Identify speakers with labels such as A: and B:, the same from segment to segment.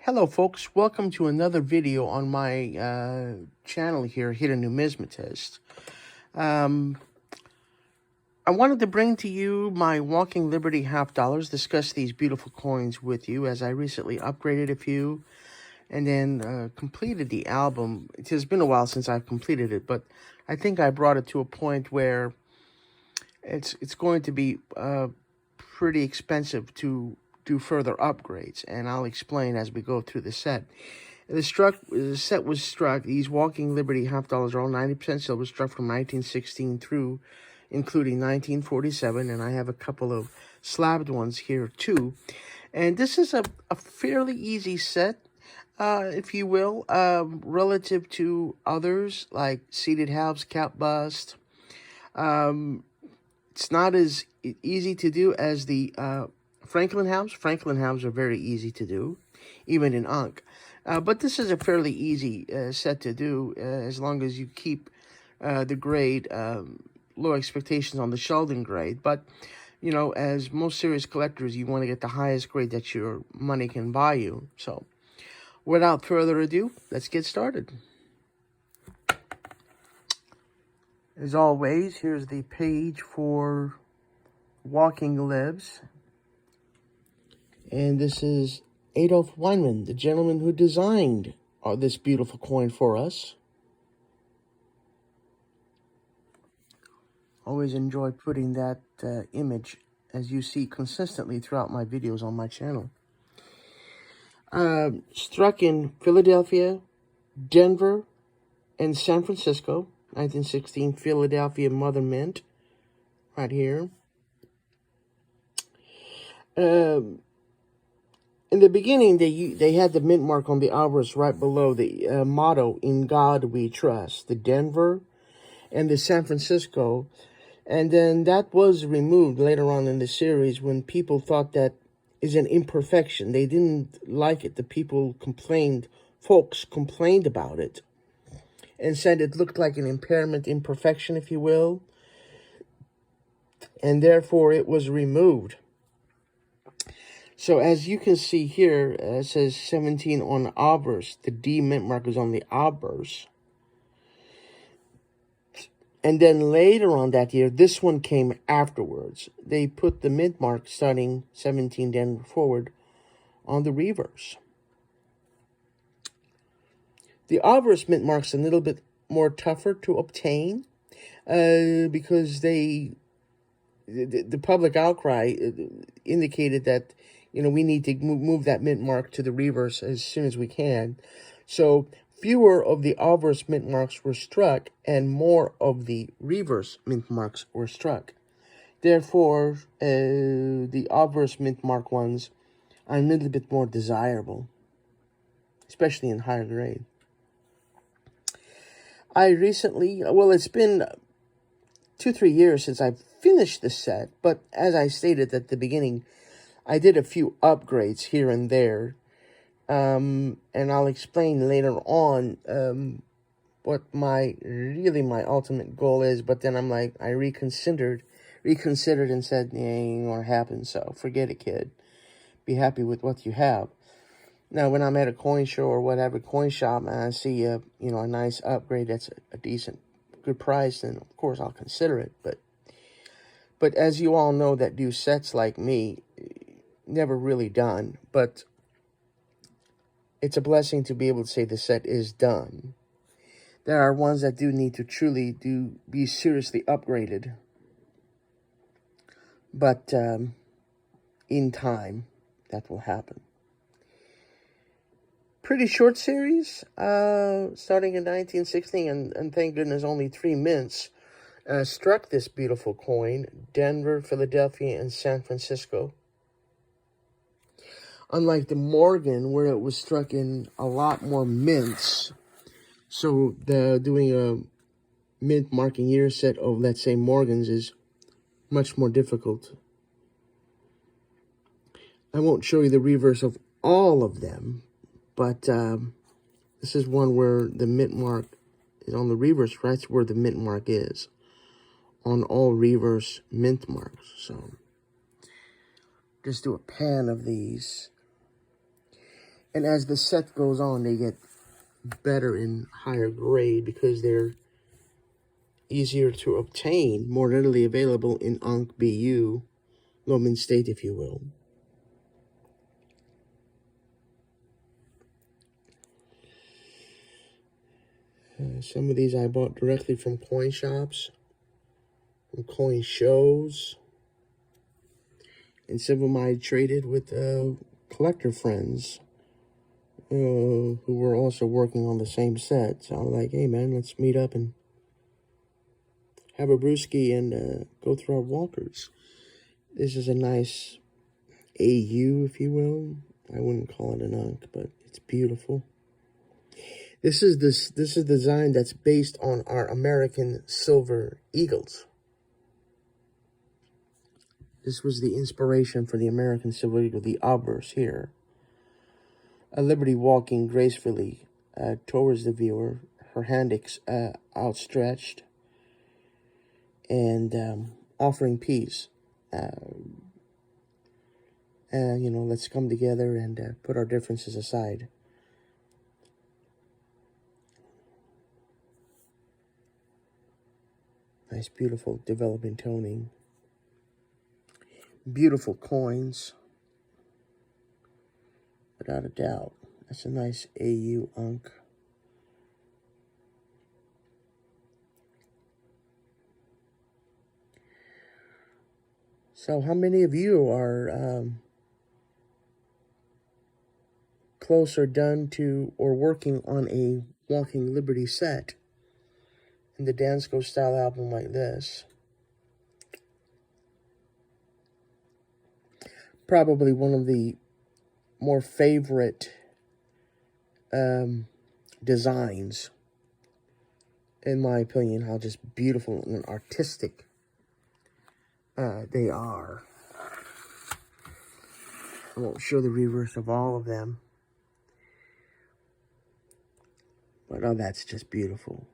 A: Hello folks, welcome to another video on my channel here, Hidden Numismatist. I wanted to bring to you my Walking Liberty half dollars, discuss these beautiful coins with you as I recently upgraded a few and then completed the album. It has been a while since I've completed it, but I think I brought it to a point where it's going to be pretty expensive to do further upgrades, and I'll explain as we go through the set. The set was struck. These Walking Liberty half dollars are all 90% silver, struck from 1916 through, including 1947, and I have a couple of slabbed ones here too. And this is a fairly easy set, if you will, relative to others like seated halves, cap bust. It's not as easy to do as the Franklin halves. Franklin halves are very easy to do, even in Ankh. But this is a fairly easy set to do as long as you keep the grade, low expectations on the Sheldon grade. But, you know, as most serious collectors, you want to get the highest grade that your money can buy you. So, without further ado, let's get started. As always, here's the page for Walking Libs. And this is Adolph Weinman, the gentleman who designed this beautiful coin for us. Always enjoy putting that image, as you see consistently throughout my videos on my channel. Struck in Philadelphia, Denver, and San Francisco. 1916 Philadelphia Mother Mint, right here. In the beginning, they had the mint mark on the obverse right below the motto, "In God We Trust," the Denver and the San Francisco. And then that was removed later on in the series when people thought that is an imperfection. They didn't like it. The people folks complained about it and said it looked like an impairment, imperfection, if you will. And therefore, it was removed. So as you can see here, it says 17 on obverse. The D mint mark is on the obverse. And then later on that year, this one came afterwards. They put the mint mark starting 17 then forward on the reverse. The obverse mint mark's a little bit more tougher to obtain because the public outcry indicated that, you know, we need to move that mint mark to the reverse as soon as we can. So fewer of the obverse mint marks were struck and more of the reverse mint marks were struck. Therefore, the obverse mint mark ones are a little bit more desirable, especially in higher grade. I recently, well, it's been 2-3 years since I've finished the set, but as I stated at the beginning, I did a few upgrades here and there, and I'll explain later on what my ultimate goal is. But then I'm like, I reconsidered and said, yeah, ain't gonna happen, so forget it, kid. Be happy with what you have. Now, when I'm at a coin show or whatever coin shop, and I see a nice upgrade that's a decent, good price, then of course I'll consider it. But as you all know that do sets like me, never really done, but it's a blessing to be able to say the set is done. There are ones that do need to truly be seriously upgraded, but in time that will happen. Pretty short series, starting in 1916, and thank goodness only 3 mints struck this beautiful coin: Denver, Philadelphia, and San Francisco. Unlike the Morgan, where it was struck in a lot more mints. So doing a mint marking year set of, let's say, Morgans is much more difficult. I won't show you the reverse of all of them, but this is one where the mint mark is on the reverse. That's where the mint mark is, on all reverse mint marks. So just do a pan of these. And as the set goes on, they get better and higher grade because they're easier to obtain, more readily available in Ankh BU, low mint state, if you will. Some of these I bought directly from coin shops, from coin shows, and some of them I traded with collector friends who were also working on the same set. So I'm like, hey man, let's meet up and have a brewski and go through our walkers. This is a nice AU, if you will. I wouldn't call it an Ankh, but it's beautiful. This is a design that's based on our American silver eagles. This was the inspiration for the American silver eagle, the obverse here. A liberty walking gracefully towards the viewer, her hand outstretched, and offering peace. Let's come together and put our differences aside. Nice, beautiful, developing toning. Beautiful coins. Without a doubt. That's a nice AU Ankh. So how many of you are close or done to or working on a Walking Liberty set in the Dansco style album like this? Probably one of the more favorite designs, in my opinion, how just beautiful and artistic they are. I won't show the reverse of all of them, but oh, that's just beautiful.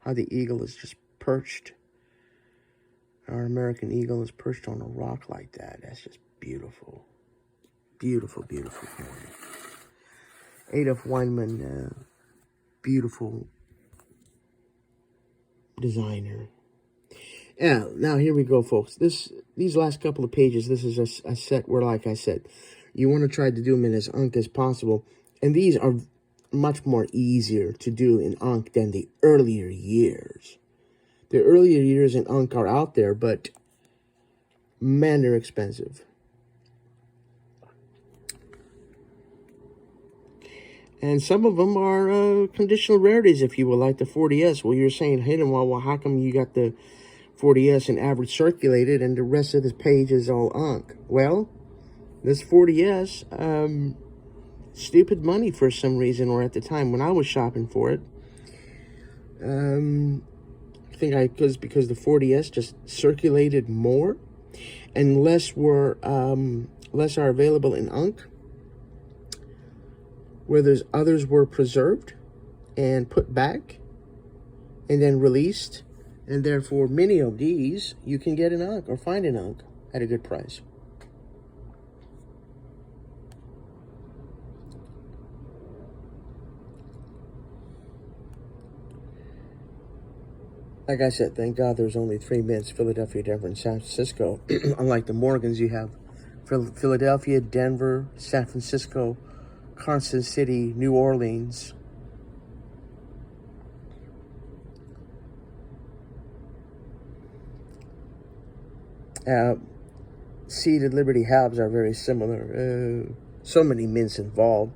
A: How the eagle is just perched. Our American eagle is perched on a rock like that. That's just beautiful. Beautiful, beautiful coin. Adolph Weinman, beautiful designer. Yeah, now here we go, folks. These last couple of pages, this is a set where, like I said, you want to try to do them in as Ankh as possible. And these are much more easier to do in Ankh than the earlier years. The earlier years in Ankh are out there, but man, they're expensive. And some of them are conditional rarities, if you will, like the 40S. Well, you're saying, hey, well, how come you got the 40S in average circulated and the rest of this page is all Ankh? Well, this 40S, stupid money for some reason, or at the time when I was shopping for it. I think because the 40S just circulated more and less are available in Ankh, where others were preserved and put back and then released, and therefore many of these you can get in Ankh or find in Ankh at a good price. Like I said, thank God there's only 3 mints: Philadelphia, Denver, and San Francisco. Unlike the Morgans, you have Philadelphia, Denver, San Francisco, Carson City, New Orleans. Seeded Liberty halves are very similar. So many mints involved.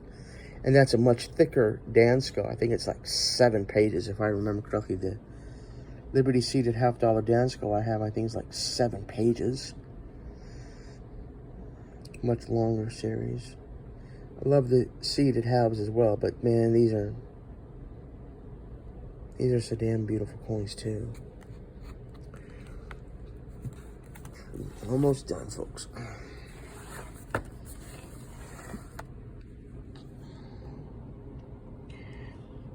A: And that's a much thicker Dansco. I think it's like 7 pages, if I remember correctly. The Liberty seeded $half Dansco I have, I think, is like 7 pages. Much longer series. I love the seeded halves as well, but man, these are so damn beautiful coins too. Almost done, folks.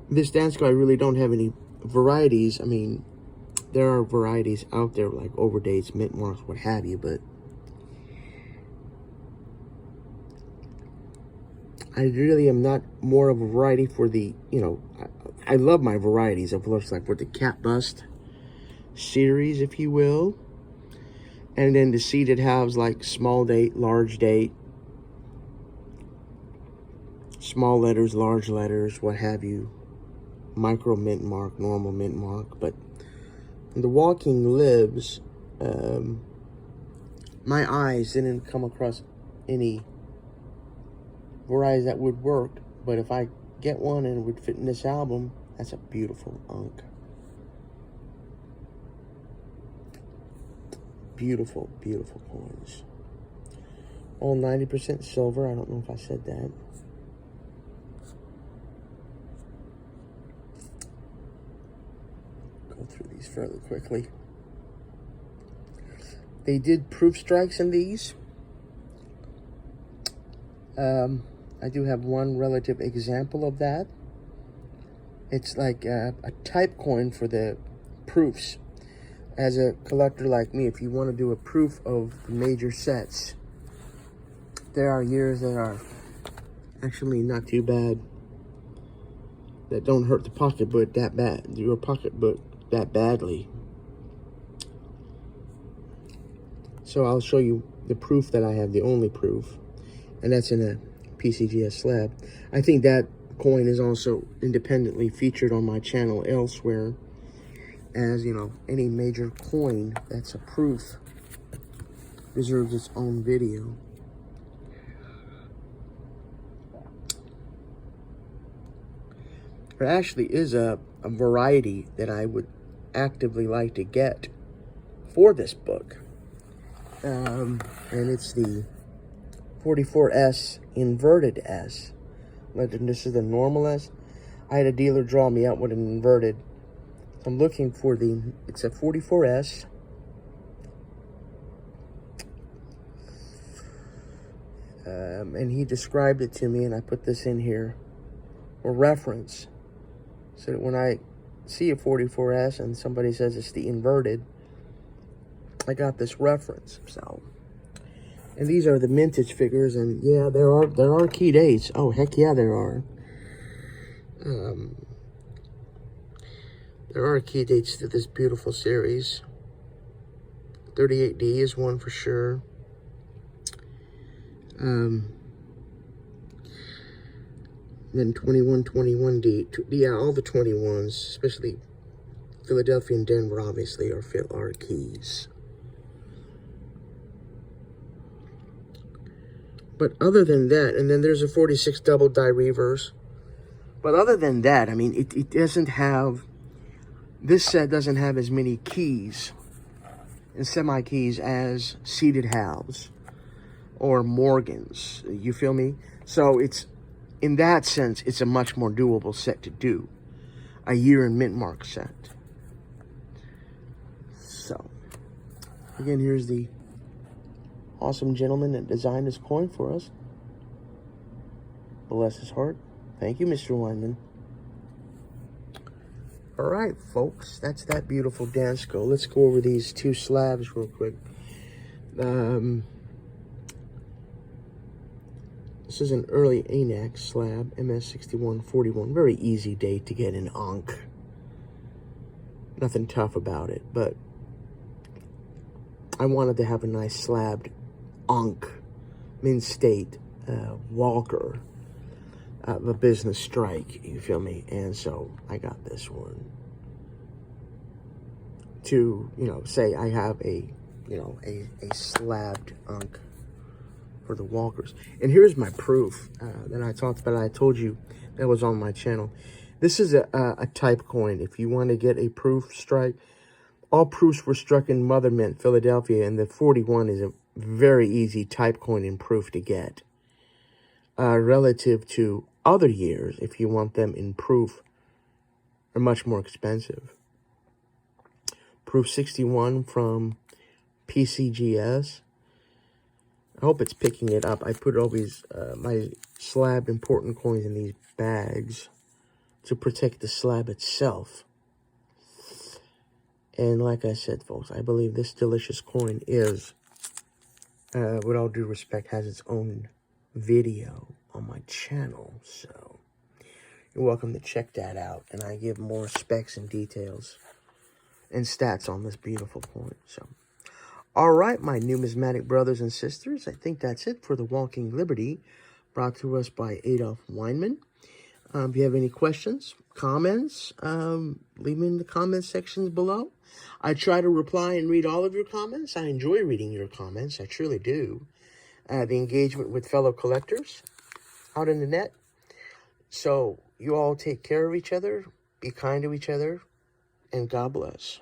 A: This Dansco, I really don't have any varieties. I mean, there are varieties out there like overdates, mint marks, what have you, but I really am not more of a variety for the, you know, I love my varieties, of course, like with the cap bust series, if you will. And then the seeded halves like small date, large date, small letters, large letters, what have you. Micro mint mark, normal mint mark. But the walking libs, my eyes didn't come across any varieties that would work. But if I get one and it would fit in this album, that's a beautiful unk. Beautiful, beautiful coins. All 90% silver. I don't know if I said that. Go through these fairly quickly. They did proof strikes in these. I do have one relative example of that. It's like a type coin for the proofs. As a collector like me, if you want to do a proof of the major sets, there are years that are actually not too bad, that don't hurt the pocketbook that bad, your pocketbook that badly. So I'll show you the proof that I have, the only proof, and that's in a PCGS slab. I think that coin is also independently featured on my channel elsewhere. As you know, any major coin that's a proof deserves its own video. There actually is a variety that I would actively like to get for this book. And it's the 44S inverted S. This is the normal S. I had a dealer draw me out with an inverted. I'm looking for it's a 44S. And he described it to me, and I put this in here for reference. So that when I see a 44S and somebody says it's the inverted, I got this reference. So, and these are the mintage figures, and yeah, there are key dates. Oh, heck yeah, there are. There are key dates to this beautiful series. 38D is one for sure. Then 21D. Yeah, all the 21s, especially Philadelphia and Denver, obviously, are keys. But other than that, and then there's a 46 double die reverse. But other than that, I mean, it doesn't have... This set doesn't have as many keys and semi-keys as seeded halves or Morgans. You feel me? So it's, in that sense, it's a much more doable set to do. A year in mint mark set. So, again, here's the awesome gentleman that designed this coin for us. Bless his heart. Thank you, Mr. Weinman. All right, folks, that's that beautiful Dansco. Let's go over these two slabs real quick. This is an early ANAC slab, MS6141. Very easy date to get an Ankh. Nothing tough about it, but I wanted to have a nice slabbed Ankh, Mint State, Walker. A business strike, you feel me? And so I got this one to, you know, say I have a slabbed Ankh for the Walkers. And here's my proof that I talked about. I told you that was on my channel. This is a type coin. If you want to get a proof strike, all proofs were struck in Mother Mint, Philadelphia, and the 41 is a very easy type coin in proof to get. Relative to other years, if you want them in proof, are much more expensive. Proof 61 from PCGS. I hope it's picking it up. I put all these, my slab important coins in these bags to protect the slab itself. And like I said, folks, I believe this delicious coin is, with all due respect, has its own video on my channel, so you're welcome to check that out. And I give more specs and details and stats on this beautiful coin. So, all right, my numismatic brothers and sisters, I think that's it for the Walking Liberty, brought to us by Adolph Weinman. If you have any questions, comments, leave them in the comment sections below. I try to reply and read all of your comments. I enjoy reading your comments. I truly do. The engagement with fellow collectors out in the net. So you all take care of each other, be kind to each other, and God bless.